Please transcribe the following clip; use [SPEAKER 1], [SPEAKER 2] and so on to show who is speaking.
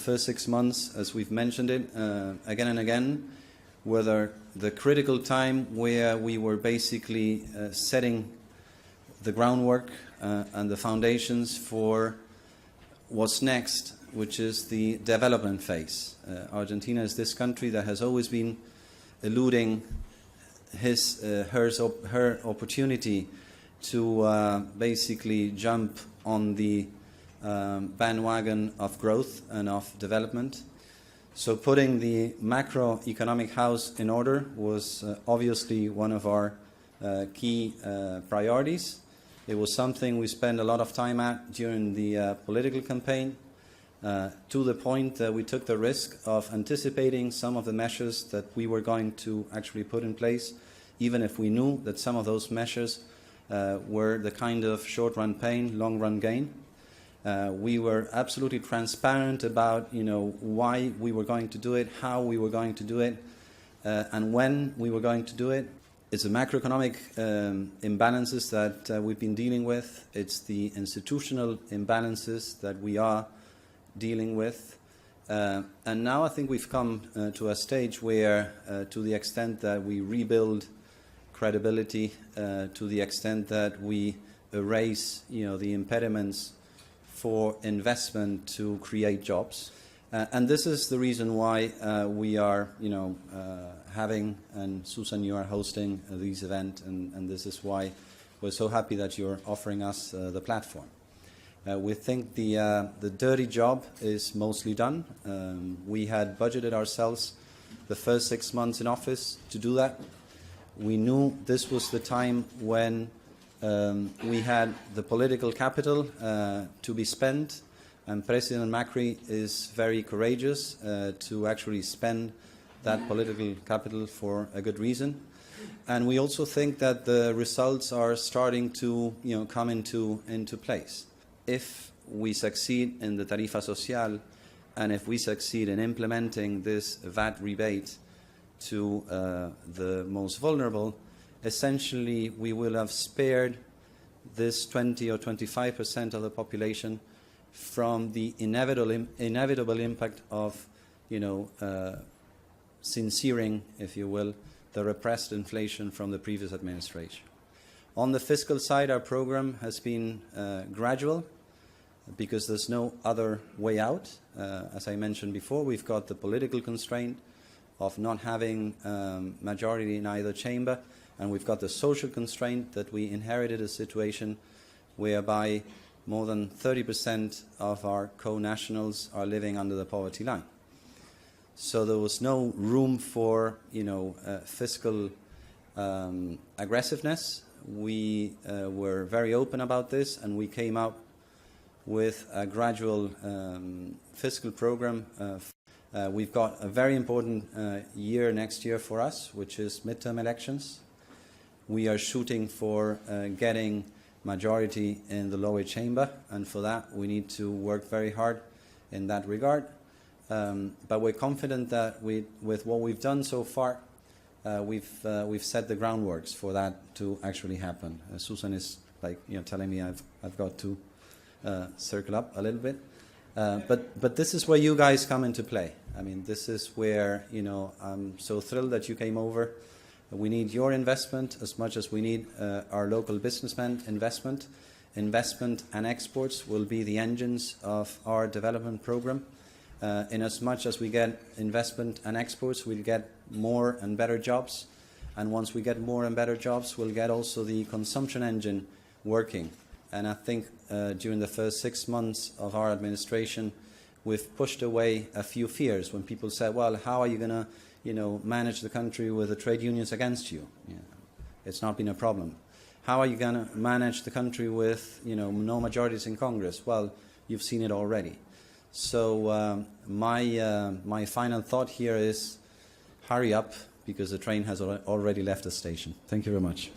[SPEAKER 1] first 6 months, as we've mentioned it again and again, were the critical time where we were basically setting the groundwork and the foundations for what's next, which is the development phase. Argentina is this country that has always been eluding her opportunity to basically jump on the bandwagon of growth and of development. So putting the macroeconomic house in order was obviously one of our key priorities. It was something we spent a lot of time at during the political campaign, to the point that we took the risk of anticipating some of the measures that we were going to actually put in place, even if we knew that some of those measures were the kind of short-run pain, long-run gain. We were absolutely transparent about, why we were going to do it, how we were going to do it, and when we were going to do it. It's the macroeconomic imbalances that we've been dealing with. It's the institutional imbalances that we are dealing with. And now I think we've come to a stage where, to the extent that we rebuild credibility, to the extent that we erase, the impediments for investment to create jobs. And this is the reason why we are, having, and Susan, you are hosting this event, and this is why we're so happy that you're offering us the platform. We think the dirty job is mostly done. We had budgeted ourselves the first 6 months in office to do that. We knew this was the time when we had the political capital to be spent, and President Macri is very courageous to actually spend that political capital for a good reason. And we also think that the results are starting to come into place. If we succeed in the Tarifa Social, and if we succeed in implementing this VAT rebate to the most vulnerable, essentially we will have spared this 20 or 25% of the population from the inevitable impact of, sincering, if you will, the repressed inflation from the previous administration. On the fiscal side, our program has been gradual, because there's no other way out. As I mentioned before, we've got the political constraint of not having majority in either chamber, and we've got the social constraint that we inherited a situation whereby more than 30% of our co-nationals are living under the poverty line. So there was no room for, fiscal aggressiveness. We were very open about this, and we came up with a gradual fiscal program. We've got a very important year next year for us, which is midterm elections. We are shooting for getting majority in the lower chamber, and for that we need to work very hard in that regard. But we're confident that with what we've done so far, we've set the groundworks for that to actually happen. Susan is telling me I've got to circle up a little bit, but this is where you guys come into play. I mean, this is where I'm so thrilled that you came over. We need your investment as much as we need our local businessmen investment. Investment and exports will be the engines of our development program. In as much as we get investment and exports, we'll get more and better jobs. And once we get more and better jobs, we'll get also the consumption engine working. And I think during the first 6 months of our administration, we've pushed away a few fears when people said, well, how are you going to manage the country with the trade unions against you? It's not been a problem. How are you going to manage the country with no majorities in Congress? Well, you've seen it already. So my final thought here is hurry up, because the train has already left the station. Thank you very much.